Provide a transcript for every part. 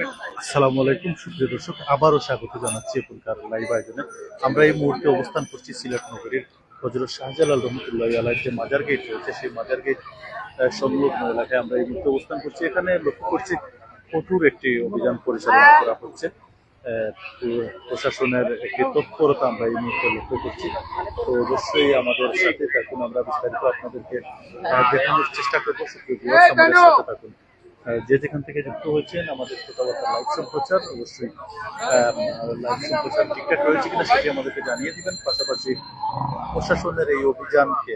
আসসালামু আলাইকুম সুপ্রিয় দর্শক, আবারও স্বাগত জানাচ্ছি এখনকার লাইভ আয়োজনে। আমরা এই মুহূর্তে অবস্থান করছি সিলেট নগরীর হযরত শাহজালাল রহমতুল্লাহি আলাইহির যে মাজার গেট রয়েছে সেই মাজার গেট সংলগ্ন এলাকায় আমরা এই মুহূর্তে অবস্থান করছি। এখানে লক্ষ্য করছি কঠোর একটি অভিযান পরিচালনা করা হচ্ছে। তো প্রশাসনের একটি তৎপরতা আমরা এই মুহূর্তে লক্ষ্য করছি। তো অবশ্যই আমাদের সাথে থাকুন, আমরা বিস্তারিত আপনাদেরকে দেখানোর চেষ্টা করবো। সুপ্রিয় ভিউয়ার্স, আমাদের সাথে থাকুন। যে যেখান থেকে যুক্ত হয়েছেন আমাদের কথাবার্তা লাইভ সম্প্রচার অবশ্যই লাইভ সম্প্রচার ঠিকঠাক রয়েছে কিনা সেটি আমাদেরকে জানিয়ে দিবেন। পাশাপাশি প্রশাসনের এই অভিযানকে,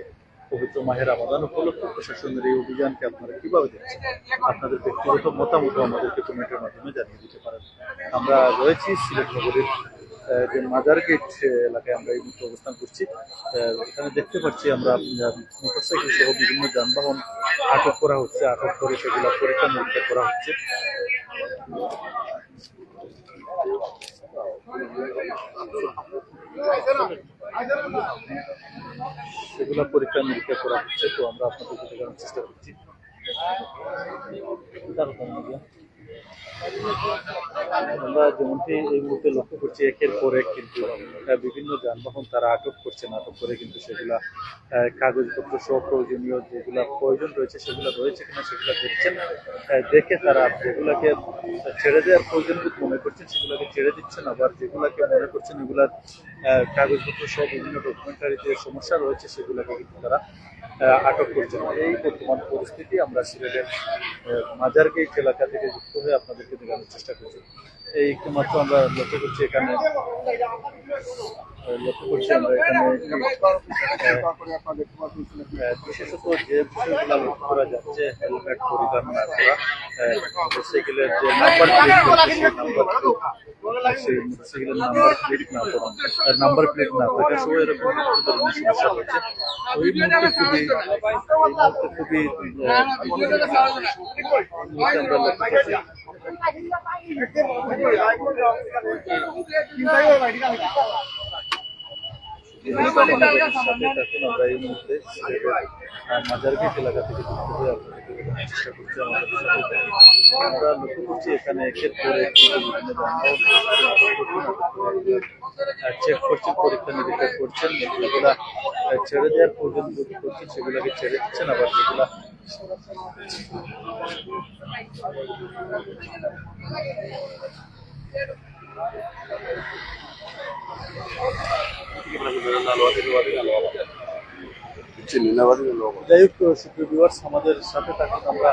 পবিত্র মাহের রমাদান উপলক্ষে প্রশাসনের এই অভিযানকে আপনারা কিভাবে দেখছেন, আপনাদের ব্যক্তিগত মতামত আমাদেরকে কমেন্টের মাধ্যমে জানিয়ে দিতে পারেন। আমরা রয়েছি সিলেট নগরীর যে মাজার গেট এলাকায় আমরা এই মুহূর্তে অবস্থান করছি। এখানে দেখতে পাচ্ছি আমরা মোটরসাইকেল সহ বিভিন্ন যানবাহন আটক করা হচ্ছে, আটক করে সেগুলো পরীক্ষা নিরীক্ষা করা হচ্ছে। সেগুলো পরীক্ষা নিরীক্ষা করা হচ্ছে। তো আমরা আপনাদেরকে দেখানোর চেষ্টা করছি। আমরা যেমনটি এই মুহূর্তে লক্ষ্য করছি, একের পর এক কিন্তু বিভিন্ন যানবাহন তারা আটক করছেন। আটক করে কিন্তু সেগুলা কাগজপত্র সহ প্রয়োজনীয় যেগুলা প্রয়োজন রয়েছে সেগুলো রয়েছে কিনা সেগুলো দেখছেন। দেখে তারা যেগুলাকে ছেড়ে দেওয়ার প্রয়োজন মনে করছেন সেগুলোকে ছেড়ে দিচ্ছেন, আবার যেগুলাকে মনে করছেন এগুলার কাগজপত্র সহ বিভিন্ন ডকুমেন্টারিতে সমস্যা রয়েছে সেগুলোকে কিন্তু তারা আটক করছেন। এই বর্তমান পরিস্থিতি আমরা সিলেটের মাজার গেট এলাকা থেকে যুক্ত হয়ে আপনাদেরকে দেখানোর চেষ্টা করছি। এই একটুমাত্র আমরা লক্ষ্য করছি এখানে বিশেষত যে বিষয়গুলো লক্ষ্য করা যাচ্ছে, হেলমেট পরিধান না করা, মোটরসাইকেলের যে নাম্বার সেই মোটরসাইকেলের নাম্বার প্লেট না থাকা সহ এরকম ধরনের সমস্যা হয়েছে। ওই মুহূর্তে খুবই আমরা লক্ষ্য করছি। আমরা এই মুহূর্তে মাজার গেট এলাকা থেকে যুক্ত হয়ে আপনাদেরকে দেখানোর চেষ্টা করছি। আমরা লক্ষ্য করছি এখানে একের পর এক বিভিন্ন যানবাহন চেক করছেন, পরীক্ষা নিরীক্ষা করছেন। যেগুলা ছেড়ে দেওয়ার প্রয়োজন বোধ করছেন সেগুলোকে ছেড়ে দিচ্ছেন, আবার যেগুলা যাই হোক, সুপ্রিয় ভিউয়ার্স, আমাদের সাথে থাকুন। আমরা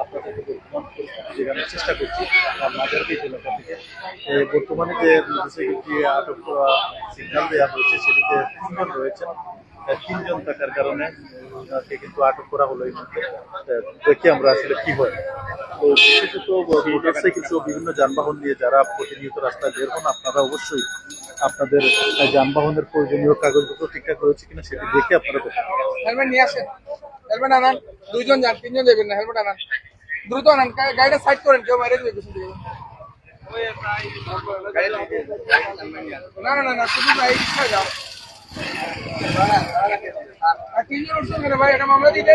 আপনাদেরকে বর্তমান পরিস্থিতি দেখানোর চেষ্টা করছি মাজার গেট এলাকা থেকে। বর্তমানে যে মোটরসাইকেলটি আটক করা সিগন্যাল দেওয়া হয়েছে সেটিতে 3 জন রয়েছেন। 3 জন থাকার কারণে ওনাকে কিন্তু আটক করা হলো। এই মধ্যে দেখি আমরা আসলে কি হয়। তো বিশেষত মোটরসাইকেল সহ বিভিন্ন যানবাহন নিয়ে যারা প্রতিনিয়ত রাস্তায় বের হন, আপনারা অবশ্যই আপনাদের যানবাহনের প্রয়োজনীয় কাগজপত্র ঠিকঠাক রয়েছে কিনা সেটি দেখে আপনারা হেলমেট নিয়ে আসেন। হেলমেট আনান, 2 জন যান, 3 জন যাবেন না। হেলমেট আনান, দ্রুত আনান, গাড়িটা সাইড করেন, কেউ মেরে দিবে কিছু দিবে না। না না না, শুধু গাড়ি রিক্সা যাও। আর 3 জন উঠছেন কেন ভাই? এটা মামলা দিতে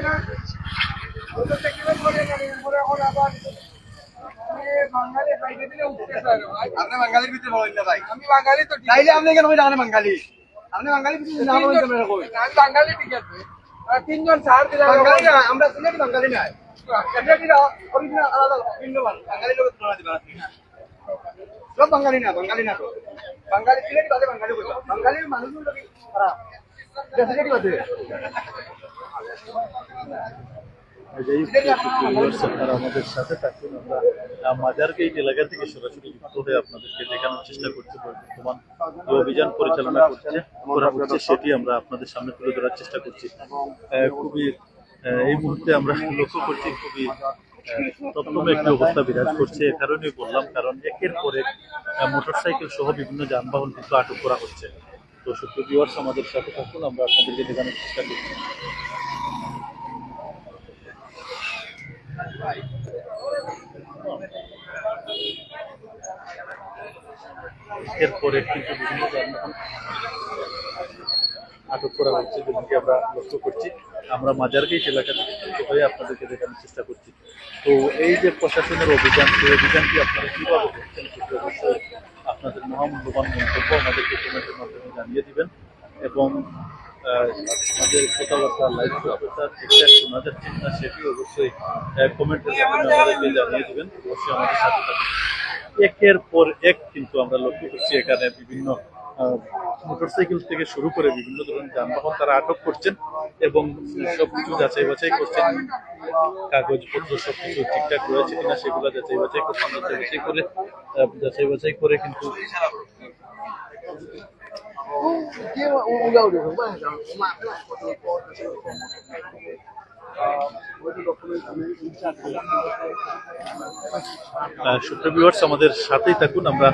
না। বাঙালির ভিতরে বলেন না ভাই, আমি বাঙালি তো চাইলে আপনি কেন বাঙালি? আপনি বাঙালি বাঙালি ঠিক আছে। 3 জন ছাড় দিলে আমরা সিলেটি বাঙালি নাই, সব বাঙালি না, বাঙালি না তো বাঙালি সিলেটি বাদে বাঙালি বাঙালির মানুষ সিলেটি বাদে। আপনারা আমাদের সাথে থাকুন। আমরা মাজার গেট এলাকা থেকে সরাসরি যুক্ত হয়ে আপনাদেরকে দেখানোর চেষ্টা করছি। বর্তমান যে অভিযান পরিচালনা করা হচ্ছে সেটি আমরা আপনাদের সামনে তুলে ধরার চেষ্টা করছি। খুবই এই মুহূর্তে আমরা লক্ষ্য করছি খুবই তৎপর একটি অবস্থা বিরাজ করছে। এ কারণেই বললাম, কারণ একের পর এক মোটরসাইকেল সহ বিভিন্ন যানবাহন কিন্তু আটক করা হচ্ছে। তো সুপ্রিয় ভিউয়ার্স, আমাদের সাথে থাকুন, আমরা আপনাদেরকে দেখানোর চেষ্টা করছি। এরপরে কিন্তু বিভিন্ন যানবাহন আটক করা হচ্ছে, যেমনটি আমরা লক্ষ্য করছি। আমরা মাজার গেট এলাকা থেকে হয়ে আপনাদেরকে দেখানোর চেষ্টা করছি। তো এই যে প্রশাসনের অভিযান, সেই অভিযানটি আপনারা কিভাবে দেখছেন সেটি অবশ্যই আপনাদের মহামূল্যবান মন্তব্য আমাদেরকে কমেন্টের মাধ্যমে জানিয়ে দিবেন। এবং আমাদের কথাবার্তা লাইভ কথাবার্তা ঠিকঠাক শোনা যাচ্ছে কিনা সেটি অবশ্যই কমেন্টের মাধ্যমে আমাদেরকে জানিয়ে দিবেন। অবশ্যই আমাদের সাথে থাকবেন। একের পর এক কিন্তু আমরা লক্ষ্য করছি এখানে বিভিন্ন মোটরসাইকেল থেকে শুরু করে বিভিন্ন ধরনের যানবাহন তারা আটক করছেন এবং সবকিছু যাচাই বাছাই করছেন, কাগজপত্র সবকিছু ঠিকঠাক রয়েছে কিনা সেগুলো যাচাই বাছাই করছেন। যাচাই বাছাই করে কিন্তু সুপ্রিয় ভিউয়ার্স, আমাদের সাথেই থাকুন। আমরা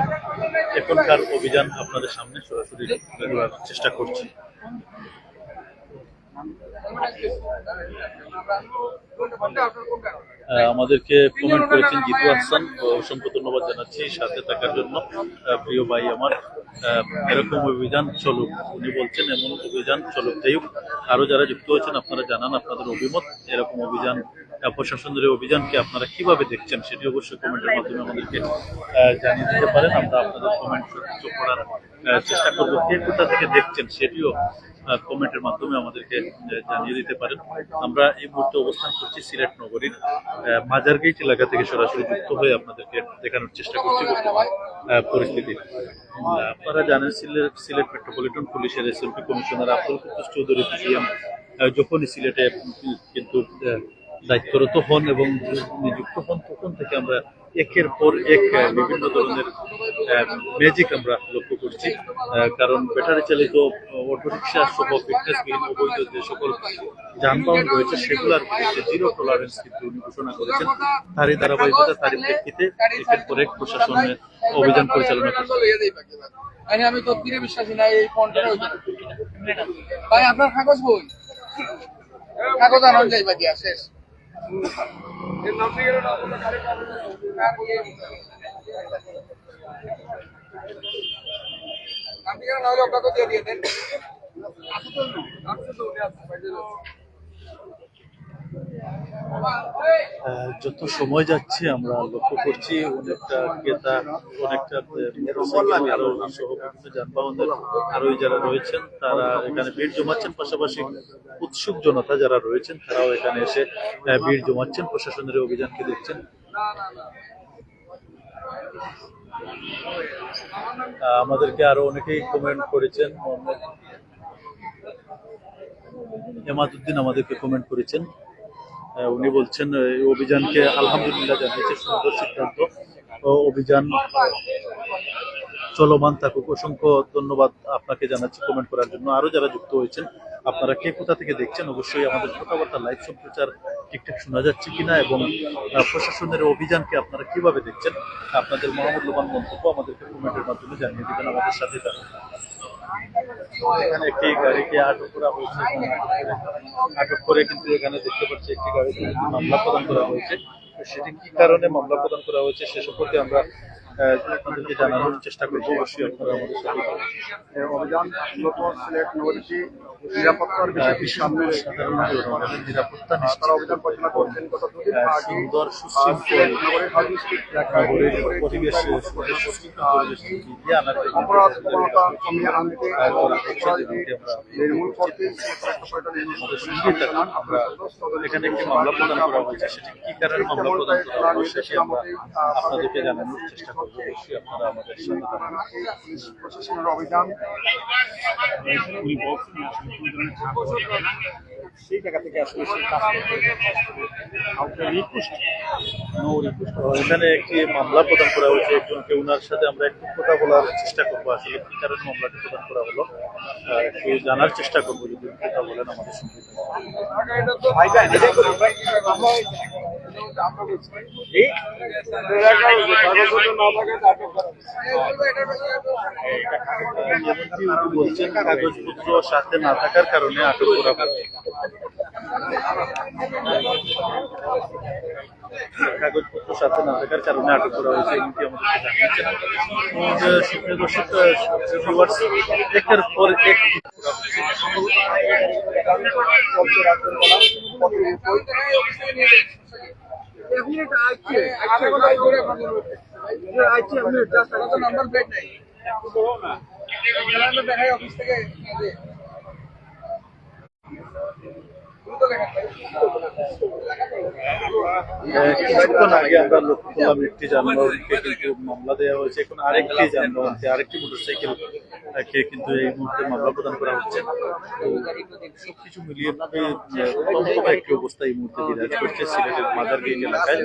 এখনকার অভিযান আপনাদের সামনে সরাসরি তুলে ধরার চেষ্টা করছি। আমাদেরকে কমেন্ট করেছেন জিতু হাসান, অসংখ্য ধন্যবাদ জানাচ্ছি সাথে থাকার জন্য। প্রিয় ভাই আমার, এরকম অভিযান চলুক, উনি বলছেন এমন অভিযান চলুক। যাই হোক, আরো যারা যুক্ত হয়েছেন আপনারা জানান আপনাদের অভিমত। এরকম অভিযান, প্রশাসনের অভিযানকে আপনারা কিভাবে দেখছেন সেটি অবশ্যই কমেন্টের মাধ্যমে আমাদেরকে জানিয়ে দিতে পারেন। আমরা আপনাদের কমেন্ট চোখ পড়ার চেষ্টা করবো। কে কোথা থেকে দেখছেন সেটিও কমেন্টের মাধ্যমে আমাদেরকে জানিয়ে দিতে পারেন। আমরা এই মুহূর্তে অবস্থান করছি সিলেট নগরীর মাজারগেট এলাকা থেকে সরাসরি যুক্ত হয়ে আপনাদেরকে দেখানোর চেষ্টা করছি বর্তমান পরিস্থিতি। আপনারা জানেন সিলেট মেট্রোপলিটন পুলিশের SLP commissioner Abdul Quddus Chowdhury PM যখনই সিলেটে কিন্তু দায়িত্বরত হন এবং নিযুক্ত হন, তখন থেকে আমরা একের পর এক বিভিন্ন ধরনের ম্যাজিক আমরা লক্ষ্য করছি। কারণ ব্যাটারি চালিত অটোরিক্সা সহ ফিটনেসবিহীন অবৈধ যে সকল যানবাহন রয়েছে সেগুলোর বিরুদ্ধে জিরো টলারেন্স কিন্তু উনি ঘোষণা করেছেন। তারই ধারাবাহিকতা, তারই প্রেক্ষিতে একের পর এক প্রশাসনের অভিযান পরিচালনা করছে। আমি তো ফিরে বিশ্বাসী না এই ফোনটা ভাই, আপনার কাগজ বই কাগজ আনন্দ যাইবা দিয়া শেষ। যত সময় যাচ্ছে আমরা লক্ষ্য করছি অনেকটা ক্রেতা, অনেকটা মোটরসাইকেল আরোহী সহ বিভিন্ন যানবাহনের আরোহী যারা রয়েছেন তারা এখানে ভিড় জমাচ্ছেন। পাশাপাশি উৎসুক জনতা যারা রয়েছেন তারাও এখানে এসে ভিড় জমাচ্ছেন, প্রশাসনের অভিযানকে দেখছেন। আমাদেরকে আরো অনেকেই কমেন্ট করেছেন। এমাদুদ্দিন আমাদেরকে কমেন্ট করেছেন, উনি বলছেন এই অভিযানকে আলহামদুলিল্লাহ জানিয়েছে, সুন্দর সিদ্ধান্ত, অভিযান চলমান থাকুক। অসংখ্য ধন্যবাদ আপনাকে জানাচ্ছি কমেন্ট করার জন্য। আরো যারা যুক্ত হয়েছেন আপনারা কে কোথা থেকে দেখছেন অবশ্যই আমাদের কথাবার্তা লাইভ সম্প্রচার ঠিকঠাক শোনা যাচ্ছে কিনা এবং প্রশাসনের অভিযানকে আপনারা কিভাবে দেখছেন আপনাদের মহামূল্যবান মন্তব্য আমাদেরকে কমেন্টের মাধ্যমে জানিয়ে দিবেন। আমাদের সাথে থাকুন। এখানে একটি গাড়িকে আটক করা হয়েছে, আটক করে কিন্তু এখানে দেখতে পাচ্ছি একটি গাড়িতে মামলা প্রদান করা হয়েছে। সেটি কি কারণে মামলা প্রদান করা হয়েছে সে সম্পর্কে আমরা আপনাদেরকে জানানোর চেষ্টা করবো। অবশ্যই আপনারা আমাদের সাথে অভিযান মূলত সিলেট নগরীতে নিরাপত্তার বিষয়টি সামনে সাধারণ জনগণের নিরাপত্তা তারা অভিযান পরিচালনা করছেন। গত দুদিন আগে সুন্দর সিলেট নগরের হাজি স্ট্রিট এলাকায় পরিবেশ অপরাধ প্রবণতা কমিয়ে আনতে অপরাধী নির্মূল করতে আমরা এখানে একটি মামলা প্রদান করা হয়েছে। সেটি কি কারণে মামলা প্রদান করা হয়েছে সেটি আমরা আপনাদেরকে জানানোর চেষ্টা করবো। অবশ্যই আপনারা আমাদের সাথে থাকুন। প্রশাসনের অভিযান সেই জায়গা থেকে আসলে সেই কাজ এখানে একটি মামলা প্রদান করা হয়েছে একজনকে, ওনার সাথে আমরা একটু কথা বলার চেষ্টা করবো। আসলে কি কারণে মামলাটি প্রদান করা হলো একটু জানার চেষ্টা করবো। যদি কথা বলেন আমাদের সঙ্গে। বলছেন কাগজপত্র সাথে না থাকার কারণে আটক করা হয়েছে। কাগজপত্র সাথে না থাকার কারণে আটক করা হয়েছে এমনকি আমাদেরকে জানিয়েছেন। সুপ্রিয় দর্শক, একের পর এক এক মিনিট আইছে আধা ঘন্টা ধরে আইছে এক মিনিট জাস্ট কত নাম্বার প্লেট নাই আমরা দেখাই অফিস থেকে কিছুক্ষণ আগে আমরা লক্ষ্য করলাম একটি যানবাহনকে কিন্তু মামলা দেওয়া হয়েছে, এখন আরেকটি যানবাহনকে আরেকটি মোটরসাইকেল কে কিন্তু এই মুহূর্তে মামলা প্রদান করা হচ্ছে। তো সবকিছু মিলিয়ে অত্যন্ত একটি অবস্থা এই মুহূর্তে বিরাজ করছে সিলেটের মাদারগেট এলাকায়।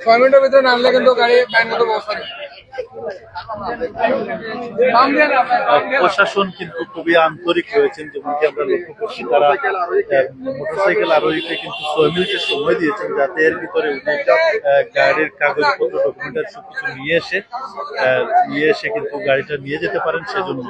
ছয় মিনিটের ভিতরে নামলে কিন্তু গাড়ি ব্যাংগত বসা নেই। প্রশাসন কিন্তু খুবই আন্তরিক হয়েছেন, যেমনকি আমরা লক্ষ্য করছি তারা মোটরসাইকেল আরোহীকে কিন্তু 6 মিনিটের সময় দিয়েছেন যাতে এর ভিতরে উনি গাড়ির কাগজপত্র ডকুমেন্টারি সবকিছু নিয়ে এসে কিন্তু গাড়িটা নিয়ে যেতে পারেন সেজন্য।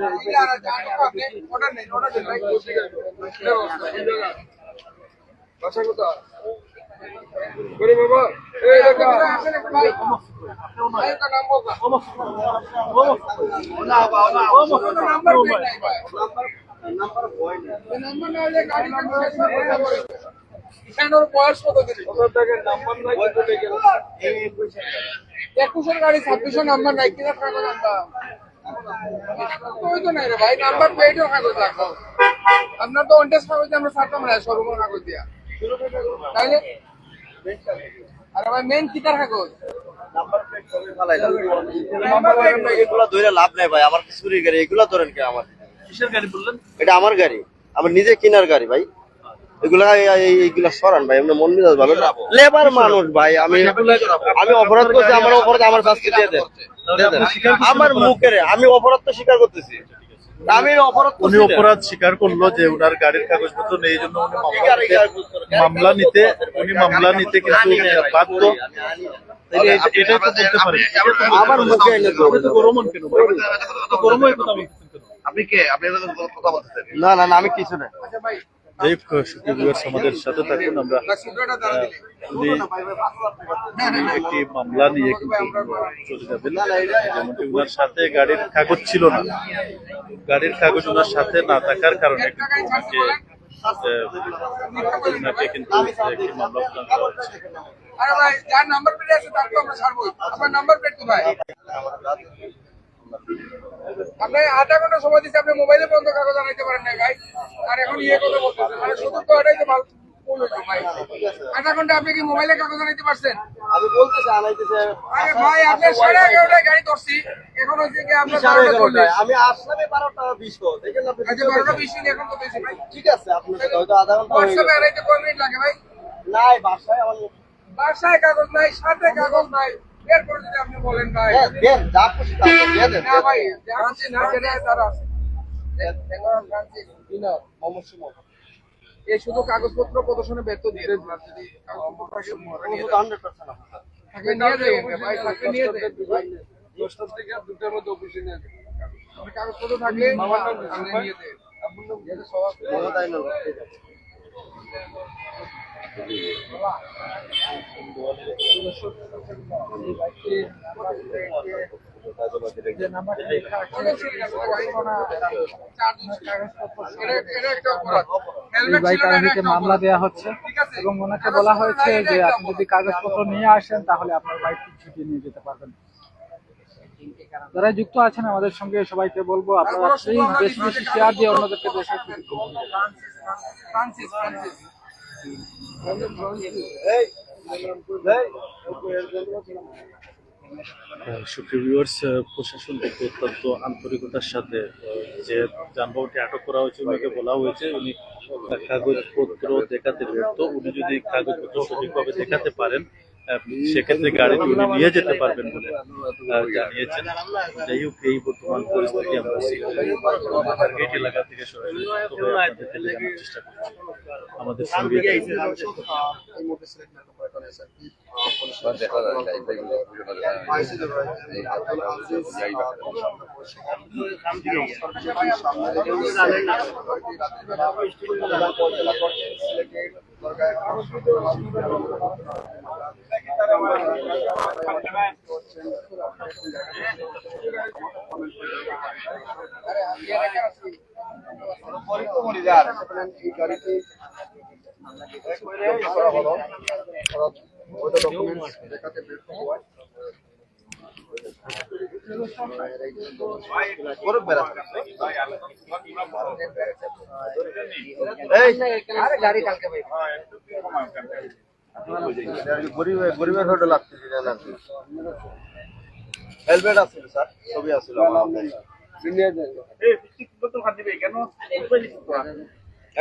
বয়স কত 21 গাড়ি 26 নাম্বার নাই কিনা কাগজ আনবা ওই তো নাই রে ভাই, নাম্বার প্লেটের কাগজ রাখো। আপনার তো অনটেস্ট কাগজ আমরা ছাড়তাম না শোরুমের কাগজ দিয়া, তাইলে আরে ভাই মেন কিটার কাগজ এগুলা ধরে লাভ নাই ভাই, আমার কিছুরই গাড়ি এগুলা ধরেন কে? আমার কিসের গাড়ি বললেন? এটা আমার গাড়ি, আমার নিজে কিনার গাড়ি ভাই। এগুলা এইগুলা সরান ভাই, এমনি মন মেজাজ ভালো না, লেবার মানুষ ভাই। আমি অপরাধ করছি, আমার অপরাধ আমার শাস্তি দিয়ে দেন। আমার মুখের আমি অপরাধ তো স্বীকার করতেছি, আমি উনি অপরাধ স্বীকার করলো যে উনার গাড়ির কাগজপত্র নেই, এই জন্য উনি মামলা নিতে কিন্তু বাধ্য। এটাই তো বলতে পারে আমার মুখে এনে গরমন কেন গরম হয়ে কথা বলতেছেন কেন? আপনি কে? আপনি কথা বলতেছেন? না না না, আমি কিছু না। যাই হোক, সুপ্রিয় আমাদের সাথে থাকুন। আমরা একটি মামলা নিয়ে কিন্তু চলে যাবেন, যেমনটি ওনার সাথে গাড়ির কাগজ ছিল না, গাড়ির কাগজ ওনার সাথে না থাকার কারণে কিন্তু ওনাকে কিন্তু একটি মামলা প্রদান করা হচ্ছে। আরে ভাই যার নাম্বার প্লেট আছে তার তো আমরা ছাড়বো। আপনার নাম্বার প্লেট তো ভাই, আপনি আধা ঘন্টা সময় দিচ্ছি, আপনি মোবাইলে বন্ধ কাগজ আনাইতে পারেন না ভাই। আর এখন কথা বলতেছেন, মানে শুধু তো এটাই তো ভালো ভাই। আধা ঘন্টা আপনি কি মোবাইলে কাগজ আনাইতে পারছেন? আমি বলতেছি আনাইতেছে। আরে ভাই আপনি 11:30 গাড়ি ধরছি, এখন হচ্ছে কি আপনার 12:40। আমি আসলাম 12:20 দেখেন আপনি। আচ্ছা 12:20 এখন তো বেশি ভাই। ঠিক আছে, আপনার সাথে হয়তো আধা ঘন্টা হয়ে হোয়াটসঅ্যাপে আনাইতে কয় মিনিট লাগে ভাই? নাই, বাসায় আমার বাসায় কাগজ নাই, সাথে কাগজ নাই, এরপর যদি আপনি বলেন ভাই দেন, যা খুশি তা দিয়ে দেন। না ভাই জানছি না যেটা তারা আছে ফ্রান্সিস ডিনার মোহাম্মদ সুমন, এই শুধু কাগজপত্র প্রদর্শনে ব্যর্থ দিয়ে দেন। যদি থাকলে নিয়ে যাবেন ভাই, থাকলে নিয়ে যাবেন 10টা থেকে 2টার মধ্যে অফিসে নিয়ে যাবেন। কাগজপত্র থাকলে আপনি নিয়ে যাবেন। আপনার সব মামলা দেওয়া হচ্ছে এবং ওনাকে বলা হয়েছে যে আপনি যদি কাগজপত্র নিয়ে আসেন তাহলে আপনার বাইকটি ছুটিয়ে নিয়ে যেতে পারবেন। যারা যুক্ত আছেন আমাদের সঙ্গে সবাইকে বলবো আপনারা বেশি বেশি শেয়ার দিয়ে অন্যদেরকে দেশের সুপ্রিয় প্রশাসন থেকে অত্যন্ত আন্তরিকতার সাথে যে যানবাহনটি আটক করা হয়েছে উনাকে বলা হয়েছে উনি কাগজপত্র দেখাতে ব্যর্থ, উনি যদি কাগজপত্র সঠিকভাবে দেখাতে পারেন সেক্ষেত্রে গাড়িটি উনি নিয়ে যেতে পারবেন বলে জানিয়েছেন। যাই হোক, এই বর্তমান পরিস্থিতি আমরা মাদারগেট এলাকা থেকে সরাসরি জানার চেষ্টা করছি। আমাদের সঙ্গে আইসি ভাই আব্দুল আজিজ এই গাড়িতে করা হলো ওটা ডকুমেন্টস দেখাতে ব্যর্থ হয় গরিবের হোটেল লাগতেছে হেলমেট আছে স্যার ছবি আছে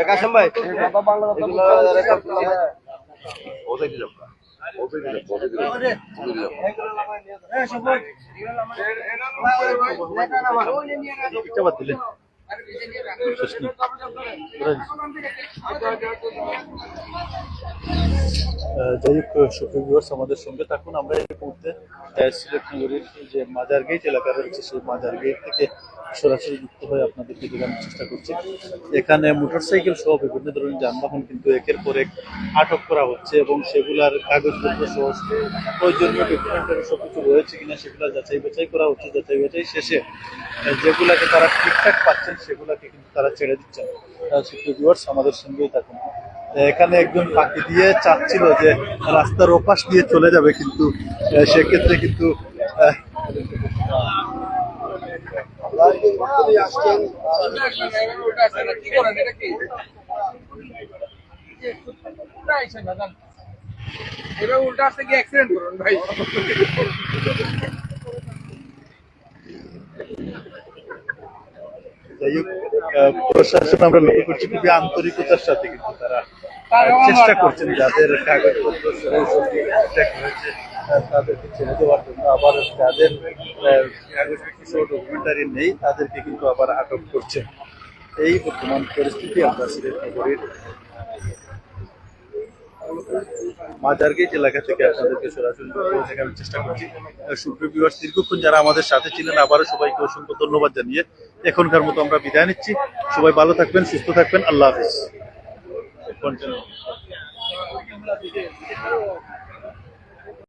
কাশেম ভাই এটা বাদ দিলেন শেষ নেই। যাই হোক সুপ্রিয় ভিউয়ার্স, আমাদের সঙ্গে থাকুন। আমরা এই মুহূর্তে সিলেট নগরীর যে মাজার গেট এলাকা রয়েছে সেই মাজার গেট থেকে সরাসরি যুক্ত হয়ে আপনাদেরকে দেখানোর চেষ্টা করছি। এখানে মোটরসাইকেল সহ বিভিন্ন ধরনের যানবাহন কিন্তু একের পর এক আটক করা হচ্ছে এবং সেগুলার কাগজপত্র সহ প্রয়োজনীয় ডকুমেন্টারি সবকিছু রয়েছে কিনা সেগুলো যাচাই বাছাই করা হচ্ছে। যাচাই বাছাই শেষে যেগুলাকে তারা ঠিকঠাক পাচ্ছেন সেগুলাকে কিন্তু তারা ছেড়ে দিচ্ছেন। সুপ্রিয় ভিউয়ার্স, আমাদের সঙ্গেই থাকুন। এখানে একজন ফাঁকি দিয়ে চাচ্ছিল যে রাস্তার ওপাশ দিয়ে চলে যাবে, কিন্তু সেক্ষেত্রে কিন্তু আসছেন কি করেন এটা কি এবার উল্টা আসতে গিয়ে অ্যাক্সিডেন্ট করুন ভাই। যাই হোক, প্রশাসন আমরা লক্ষ্য করছি খুবই আন্তরিকতার সাথে কিন্তু তারা চেষ্টা করছেন যাদের কাগজপত্র সহ সব ঠিকঠাক রয়েছে তাদেরকে ছেড়ে দেওয়ার জন্য। আবার যাদের কাগজপত্র সহ ডকুমেন্টারি নেই তাদেরকে কিন্তু আবার আটক করছে। এই বর্তমান পরিস্থিতি আমরা সিলেট নগরীর মাজারগেট এলাকা থেকে আপনাদেরকে সরাসরি দেখানোর চেষ্টা করছি। সুপ্রিয় ভিউয়ার্স, দীর্ঘক্ষণ যারা আমাদের সাথে ছিলেন আবারও সবাইকে অসংখ্য ধন্যবাদ জানিয়ে এখনকার মতো আমরা বিদায় নিচ্ছি। সবাই ভালো থাকবেন, সুস্থ থাকবেন। আল্লাহ হাফিজ।